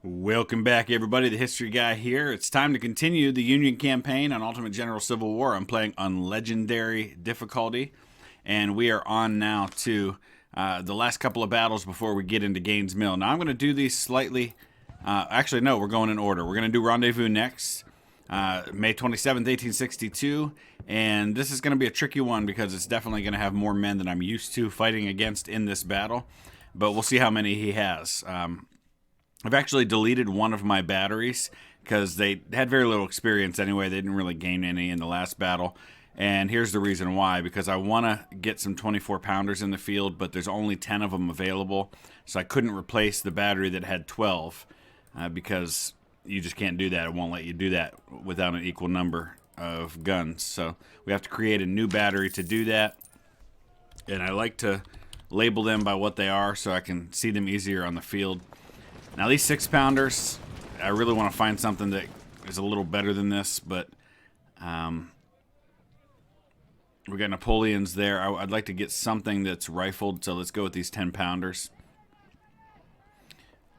Welcome back, everybody. The History Guy here. It's time to continue the Union campaign on Ultimate General Civil War. I'm playing on Legendary difficulty, and we are on now to the last couple of battles before we get into Gaines Mill. Now, I'm going to do these slightly... actually, no, we're going in order. We're going to do Rendezvous next, May 27th, 1862, and this is going to be a tricky one because it's definitely going to have more men than I'm used to fighting against in this battle, but we'll see how many he has. I've actually deleted one of my batteries because they had very little experience anyway. They didn't really gain any in the last battle. And here's the reason why. Because I want to get some 24-pounders in the field, but there's only 10 of them available. So I couldn't replace the battery that had 12 because you just can't do that. It won't let you do that without an equal number of guns. So we have to create a new battery to do that. And I like to label them by what they are so I can see them easier on the field. Now these 6-pounders, I really want to find something that is a little better than this, but we got Napoleons there. I'd like to get something that's rifled, so let's go with these 10-pounders.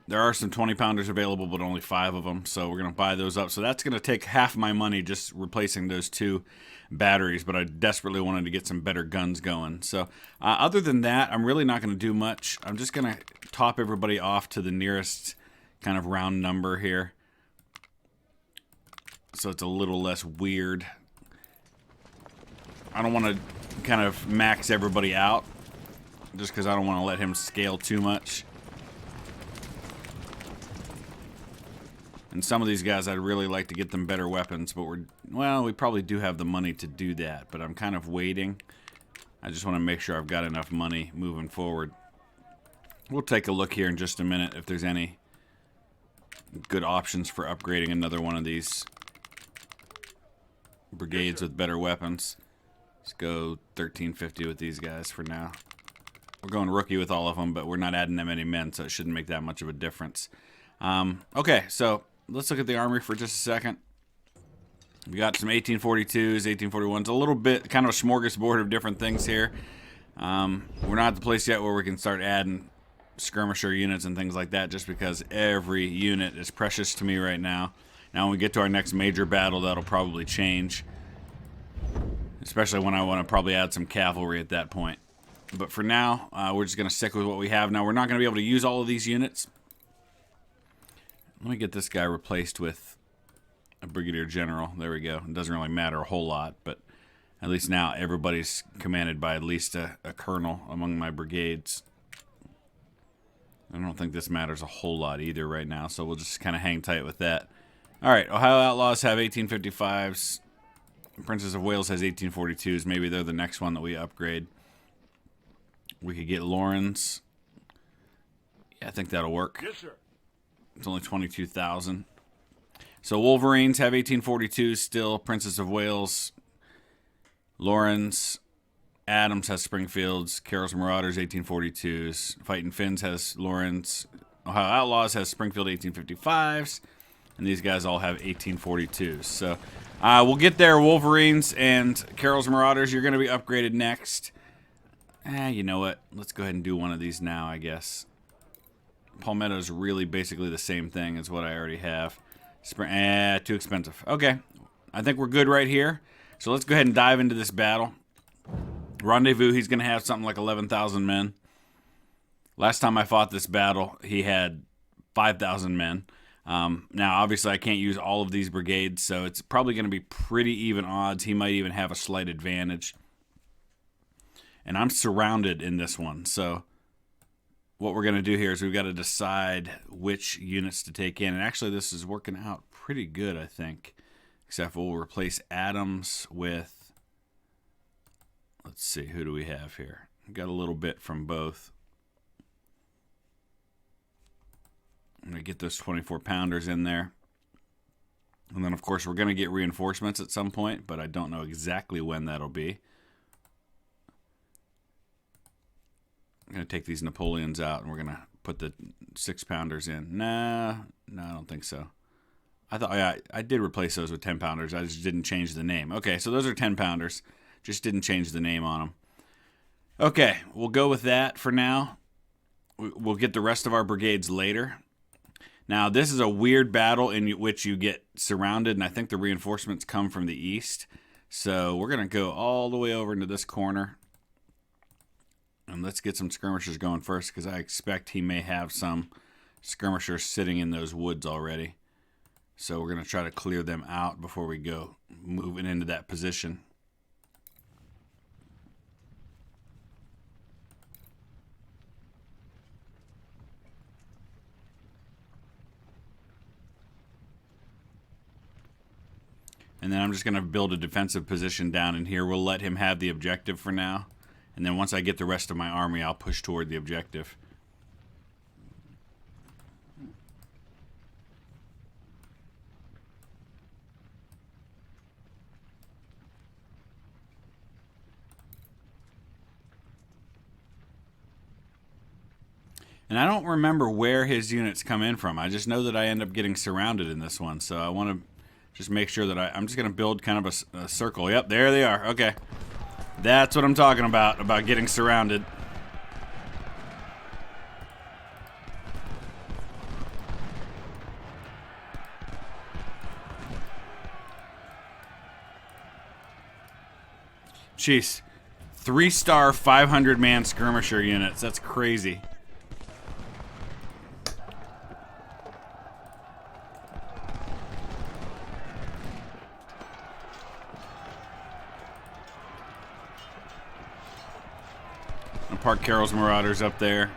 There are some 20-pounders available, but only 5 of them, so we're going to buy those up. So that's going to take half my money just replacing those 2 batteries, but I desperately wanted to get some better guns going. So other than that, I'm really not going to do much. I'm just going to top everybody off to the nearest kind of round number here, so it's a little less weird. I don't want to kind of max everybody out just because I don't want to let him scale too much. And some of these guys, I'd really like to get them better weapons, but we probably do have the money to do that, but I'm kind of waiting. I just want to make sure I've got enough money moving forward. We'll take a look here in just a minute if there's any good options for upgrading another one of these brigades with better weapons. Let's go 1350 with these guys for now. We're going rookie with all of them, but we're not adding them any men, so it shouldn't make that much of a difference. Okay, so let's look at the armory for just a second. We got some 1842s, 1841s, a little bit, kind of a smorgasbord of different things here. We're not at the place yet where we can start adding skirmisher units and things like that, just because every unit is precious to me right now. Now when we get to our next major battle, that'll probably change. Especially when I want to probably add some cavalry at that point. But for now, we're just going to stick with what we have. Now, we're not going to be able to use all of these units. Let me get this guy replaced with a brigadier general. There we go. It doesn't really matter a whole lot, but at least now everybody's commanded by at least a colonel among my brigades. I don't think this matters a whole lot either right now, so we'll just kind of hang tight with that. Alright, Ohio Outlaws have 1855s. Princess of Wales has 1842s. Maybe they're the next one that we upgrade. We could get Lawrence. Yeah, I think that'll work. Yes, sir. It's only 22,000. So Wolverines have 1842s still. Princess of Wales. Lawrence. Adams has Springfields. Carroll's Marauders 1842s. Fighting Finns has Lawrence. Ohio Outlaws has Springfield 1855s. And these guys all have 1842s. So we'll get there. Wolverines and Carroll's Marauders, you're going to be upgraded next. You know what? Let's go ahead and do one of these now, I guess. Palmetto is really basically the same thing as what I already have. Too expensive. Okay. I think we're good right here. So let's go ahead and dive into this battle. Rendezvous, he's going to have something like 11,000 men. Last time I fought this battle, he had 5,000 men. Now, obviously, I can't use all of these brigades, so it's probably going to be pretty even odds. He might even have a slight advantage. And I'm surrounded in this one, so what we're going to do here is we've got to decide which units to take in. And actually, this is working out pretty good, I think. Except for we'll replace Adams with... Let's see, who do we have here? We've got a little bit from both. I'm going to get those 24-pounders in there. And then, of course, we're going to get reinforcements at some point, but I don't know exactly when that'll be. I'm going to take these Napoleons out, and we're going to put the 6-pounders in. No, I don't think so. I thought, yeah, I did replace those with 10-pounders. I just didn't change the name. Okay, so those are 10-pounders. Just didn't change the name on them. Okay, we'll go with that for now. We'll get the rest of our brigades later. Now, this is a weird battle in which you get surrounded, and I think the reinforcements come from the east. So we're going to go all the way over into this corner. And let's get some skirmishers going first, because I expect he may have some skirmishers sitting in those woods already. So we're going to try to clear them out before we go moving into that position. And then I'm just going to build a defensive position down in here. We'll let him have the objective for now. And then once I get the rest of my army, I'll push toward the objective. And I don't remember where his units come in from. I just know that I end up getting surrounded in this one. So I want to just make sure that I'm just going to build kind of a circle. Yep, there they are. Okay. That's what I'm talking about getting surrounded. Jeez. 3-star 500-man skirmisher units. That's crazy. I'll park Carol's Marauders up there.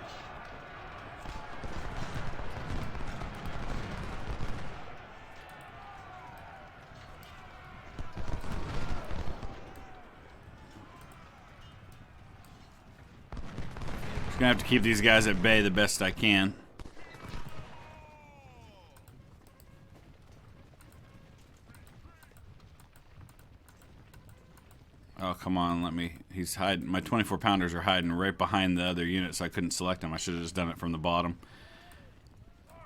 Just gonna have to keep these guys at bay the best I can. Oh, come on, let me... He's hiding... My 24-pounders are hiding right behind the other unit, so I couldn't select them. I should have just done it from the bottom.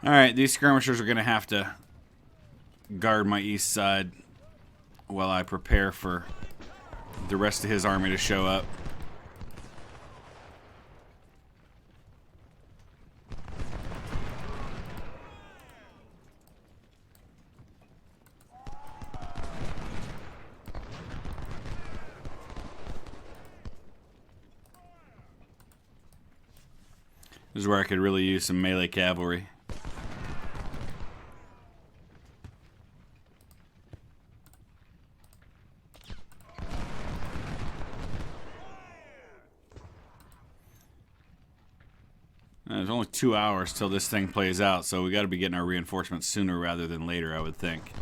Alright, these skirmishers are going to have to guard my east side while I prepare for the rest of his army to show up. This is where I could really use some melee cavalry. There's only 2 hours till this thing plays out, so we got to be getting our reinforcements sooner rather than later, I would think.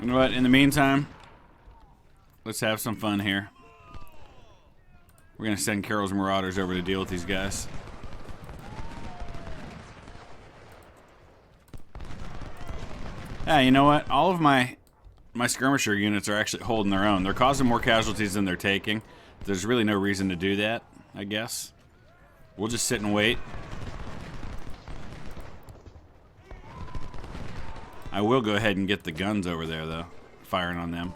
You know what? In the meantime, let's have some fun here. We're going to send Carol's Marauders over to deal with these guys. Yeah, you know what? All of my skirmisher units are actually holding their own. They're causing more casualties than they're taking. There's really no reason to do that, I guess. We'll just sit and wait. I will go ahead and get the guns over there, though. Firing on them.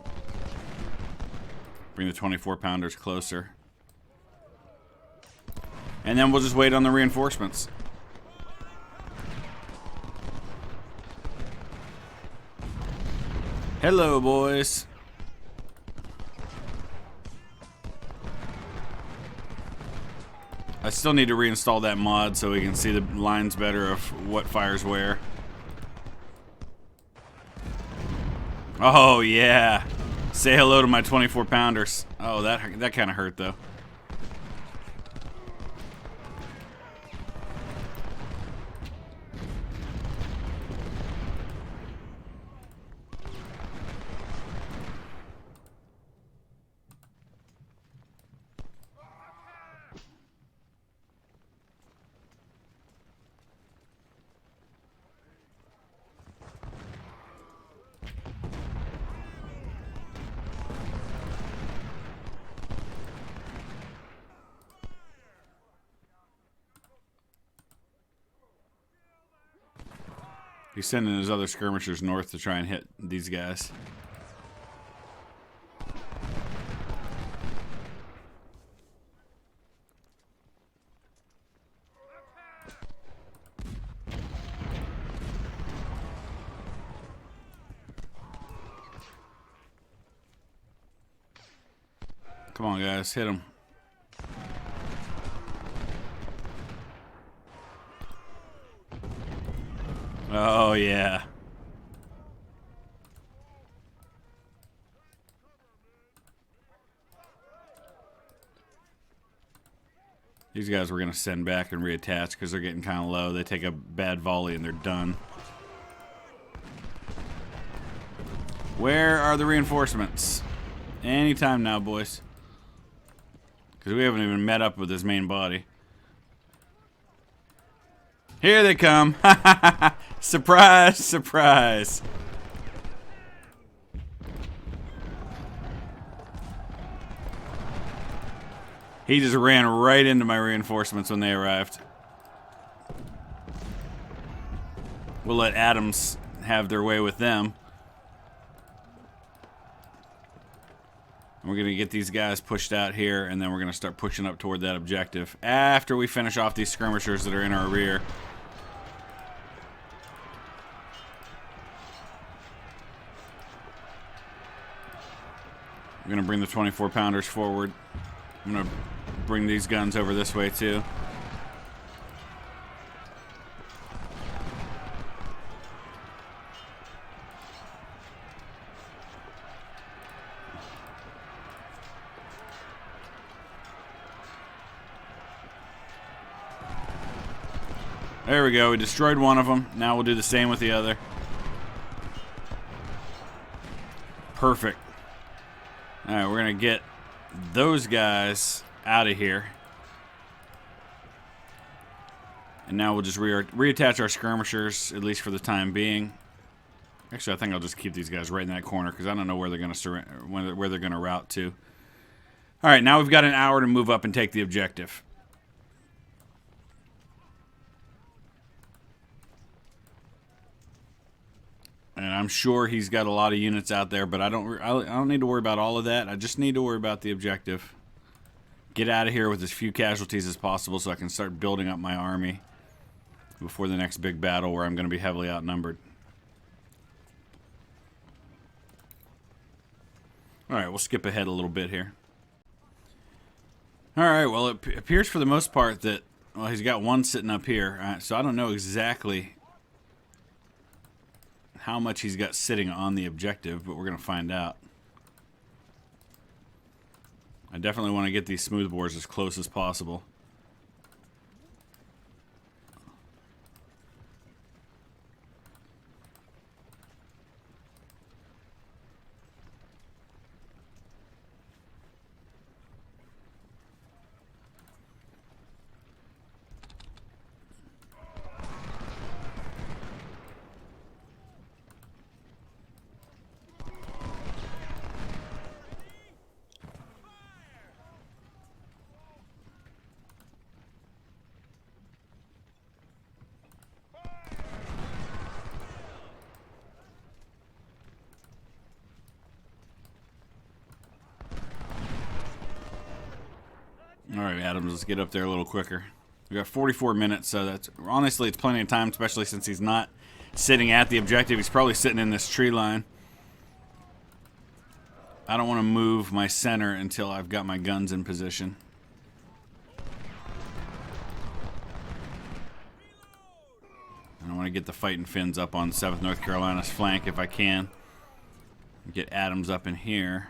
Bring the 24-pounders closer. And then we'll just wait on the reinforcements. Hello, boys. I still need to reinstall that mod so we can see the lines better of what fires where. Oh, yeah. Say hello to my 24-pounders. Oh, that kind of hurt, though. He's sending his other skirmishers north to try and hit these guys. Come on, guys, hit him. Oh, yeah. These guys we're going to send back and reattach because they're getting kind of low. They take a bad volley and they're done. Where are the reinforcements? Anytime now, boys. Because we haven't even met up with his main body. Here they come. Surprise, surprise. He just ran right into my reinforcements when they arrived. We'll let Adams have their way with them. We're going to get these guys pushed out here, and then we're going to start pushing up toward that objective after we finish off these skirmishers that are in our rear. I'm going to bring the 24-pounders forward. I'm going to bring these guns over this way, too. There we go. We destroyed one of them. Now we'll do the same with the other. Perfect. All right, we're going to get those guys out of here. And now we'll just reattach our skirmishers, at least for the time being. Actually, I think I'll just keep these guys right in that corner because I don't know where they're going to where they're going to route to. All right, now we've got an hour to move up and take the objective. And I'm sure he's got a lot of units out there, but I don't need to worry about all of that. I just need to worry about the objective. Get out of here with as few casualties as possible so I can start building up my army before the next big battle where I'm going to be heavily outnumbered. Alright, we'll skip ahead a little bit here. Alright, well, it appears for the most part that, well, he's got one sitting up here. So I don't know exactly how much he's got sitting on the objective, but we're going to find out. I definitely want to get these smoothbores as close as possible. Alright, Adams, let's get up there a little quicker. We got 44 minutes, so that's honestly it's plenty of time, especially since he's not sitting at the objective. He's probably sitting in this tree line. I don't want to move my center until I've got my guns in position. And I want to get the fighting Finns up on 7th North Carolina's flank if I can. Get Adams up in here.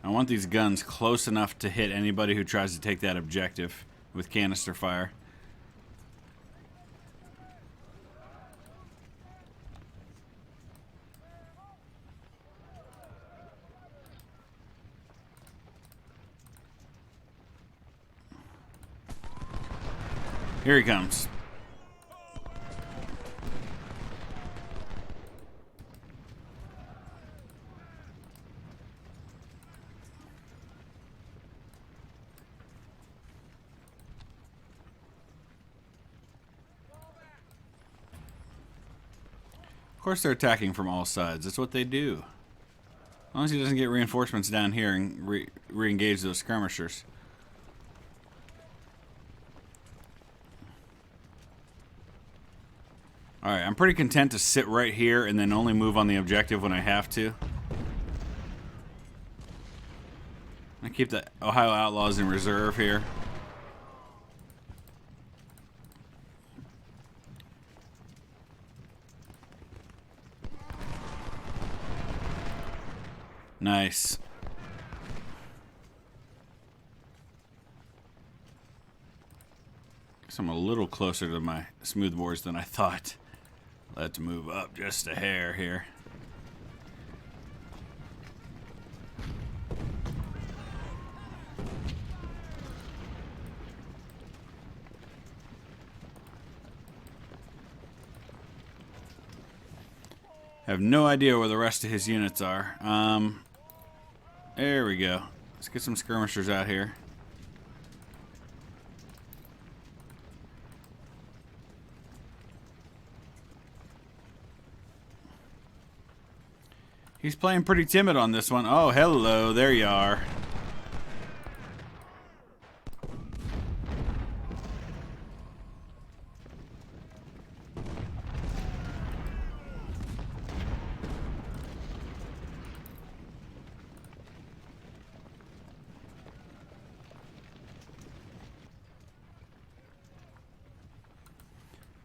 I want these guns close enough to hit anybody who tries to take that objective with canister fire. Here he comes. Of course they're attacking from all sides. That's what they do. As long as he doesn't get reinforcements down here and re-engage those skirmishers. Alright, I'm pretty content to sit right here and then only move on the objective when I have to. I keep the Ohio Outlaws in reserve here. Nice. Guess I'm a little closer to my smoothbores than I thought. Let's move up just a hair here. I have no idea where the rest of his units are. There we go. Let's get some skirmishers out here. He's playing pretty timid on this one. Oh, hello. There you are.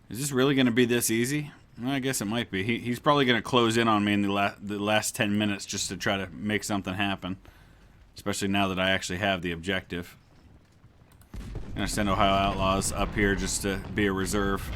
Is this really going to be this easy? Well, I guess it might be. He's probably going to close in on me in the last 10 minutes just to try to make something happen. Especially now that I actually have the objective. I'm going to send Ohio Outlaws up here just to be a reserve.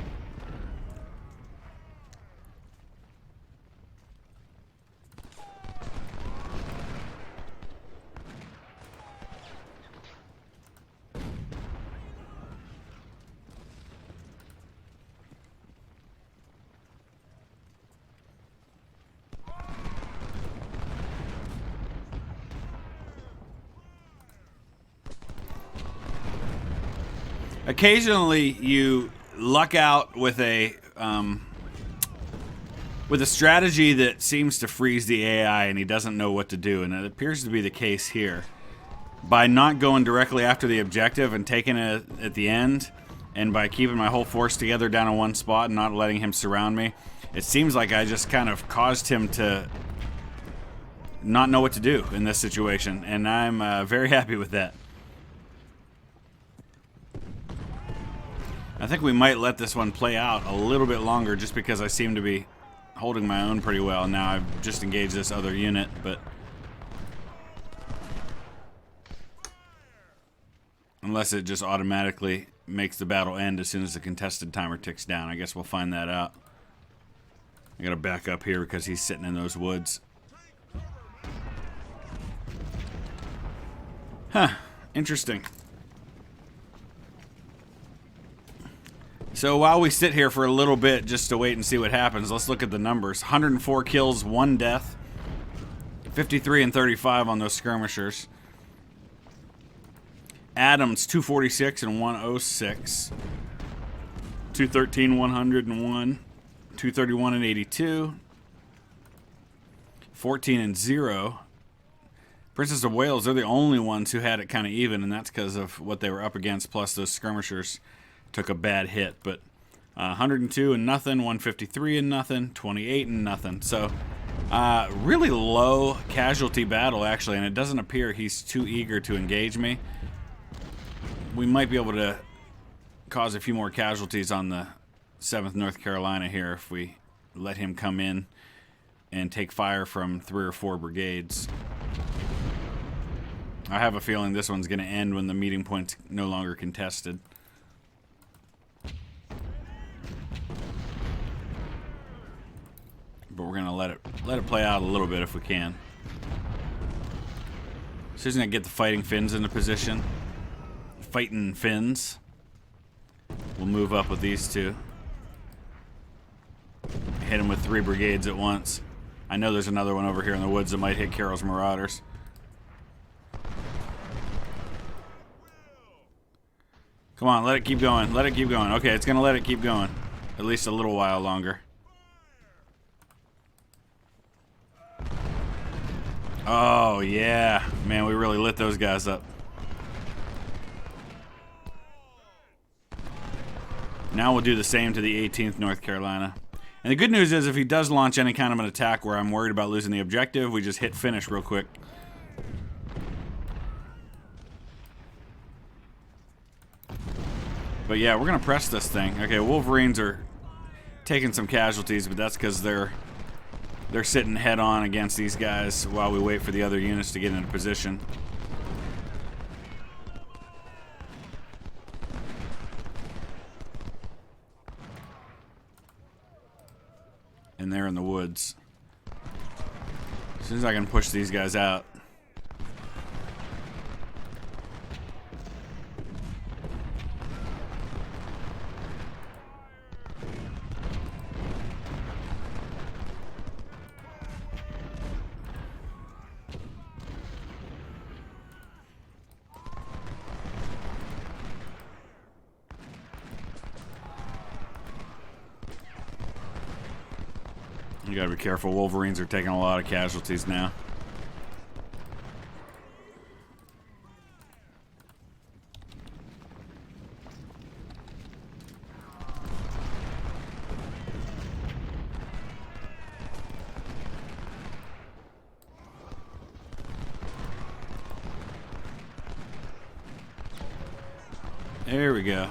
Occasionally, you luck out with a strategy that seems to freeze the AI, and he doesn't know what to do. And it appears to be the case here. By not going directly after the objective and taking it at the end, and by keeping my whole force together down in one spot and not letting him surround me, it seems like I just kind of caused him to not know what to do in this situation, and I'm very happy with that. I think we might let this one play out a little bit longer just because I seem to be holding my own pretty well. Now I've just engaged this other unit, but unless it just automatically makes the battle end as soon as the contested timer ticks down. I guess we'll find that out. I gotta back up here because he's sitting in those woods. Huh, interesting. So while we sit here for a little bit just to wait and see what happens, let's look at the numbers. 104 kills, 1 death. 53 and 35 on those skirmishers. Adams, 246 and 106. 213, 101. 231 and 82. 14 and 0. Princess of Wales, they're the only ones who had it kind of even, and that's because of what they were up against, plus those skirmishers took a bad hit. But 102 and nothing, 153 and nothing, 28 and nothing. So really low casualty battle, actually, and it doesn't appear he's too eager to engage me. We might be able to cause a few more casualties on the 7th North Carolina here if we let him come in and take fire from 3 or 4 brigades. I have a feeling this one's going to end when the meeting point's no longer contested. But we're going to let it play out a little bit if we can. So he's going to get the fighting Finns into position. Fighting Finns. We'll move up with these two. Hit them with 3 brigades at once. I know there's another one over here in the woods that might hit Carroll's Marauders. Come on, let it keep going. Let it keep going. Okay, it's going to let it keep going. At least a little while longer. Oh, yeah. Man, we really lit those guys up. Now we'll do the same to the 18th North Carolina. And the good news is if he does launch any kind of an attack where I'm worried about losing the objective, we just hit finish real quick. But yeah, we're going to press this thing. Okay, Wolverines are taking some casualties, but that's because they're sitting head on against these guys while we wait for the other units to get into position. And they're in the woods. As soon as I can push these guys out. You gotta be careful. Wolverines are taking a lot of casualties now. There we go.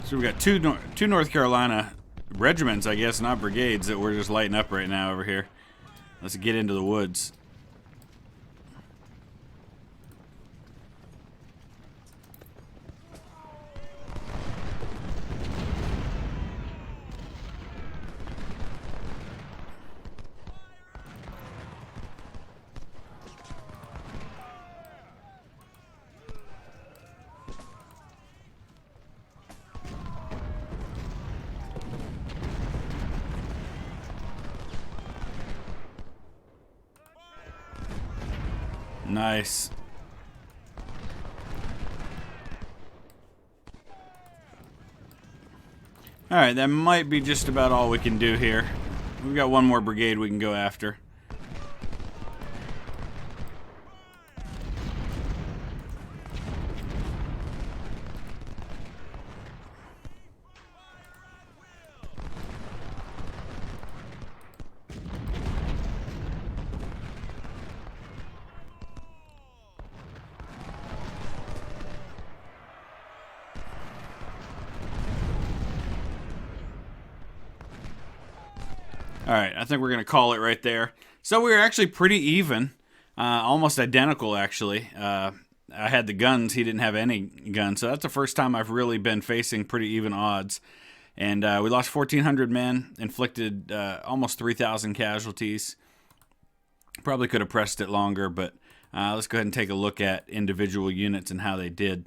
So we got two North Carolina regiments, I guess, not brigades, that we're just lighting up right now over here. Let's get into the woods. Nice. Alright, that might be just about all we can do here. We've got one more brigade we can go after. Alright, I think we're going to call it right there. So we were actually pretty even. Almost identical, actually. I had the guns. He didn't have any guns. So that's the first time I've really been facing pretty even odds. And we lost 1,400 men, inflicted almost 3,000 casualties. Probably could have pressed it longer, but let's go ahead and take a look at individual units and how they did.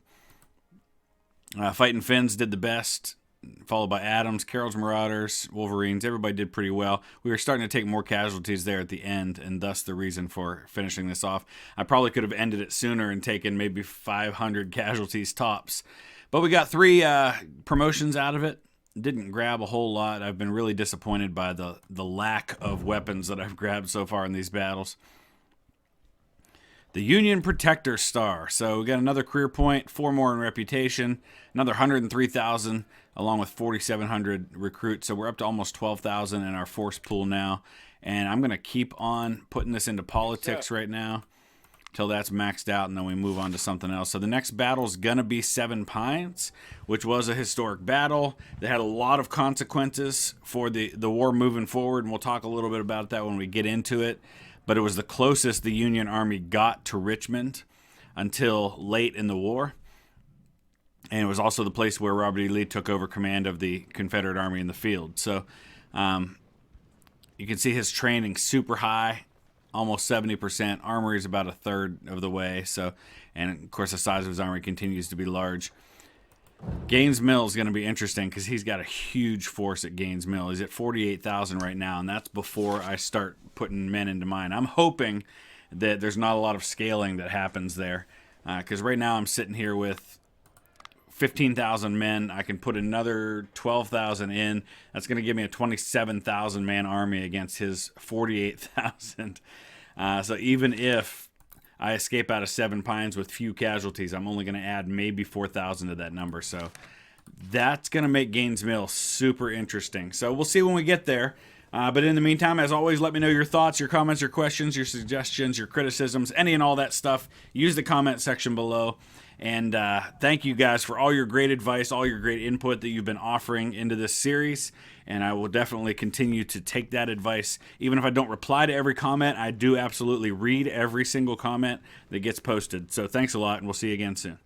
Fighting Finns did the best, followed by Adams, Carroll's Marauders, Wolverines. Everybody did pretty well. We were starting to take more casualties there at the end, and thus the reason for finishing this off. I probably could have ended it sooner and taken maybe 500 casualties tops. But we got 3 promotions out of it. Didn't grab a whole lot. I've been really disappointed by the lack of weapons that I've grabbed so far in these battles. The Union Protector Star. So we got another career point, 4 more in reputation, another 103,000, along with 4,700 recruits. So we're up to almost 12,000 in our force pool now. And I'm going to keep on putting this into politics right now till that's maxed out, and then we move on to something else. So the next battle is going to be Seven Pines, which was a historic battle that had a lot of consequences for the war moving forward, and we'll talk a little bit about that when we get into it. But it was the closest the Union Army got to Richmond until late in the war. And it was also the place where Robert E. Lee took over command of the Confederate Army in the field. So you can see his training super high, almost 70%. Armory is about a third of the way. So, and of course, the size of his army continues to be large. Gaines Mill is going to be interesting because he's got a huge force at Gaines Mill. He's at 48,000 right now, and that's before I start putting men into mine. I'm hoping that there's not a lot of scaling that happens there, because right now I'm sitting here with 15,000 men. I can put another 12,000 in. That's going to give me a 27,000 man army against his 48,000. So even if I escape out of Seven Pines with few casualties, I'm only going to add maybe 4,000 to that number. So that's going to make Gaines Mill super interesting. So we'll see when we get there. But in the meantime, as always, let me know your thoughts, your comments, your questions, your suggestions, your criticisms, any and all that stuff. Use the comment section below. And thank you guys for all your great advice, all your great input that you've been offering into this series. And I will definitely continue to take that advice. Even if I don't reply to every comment, I do absolutely read every single comment that gets posted. So thanks a lot, and we'll see you again soon.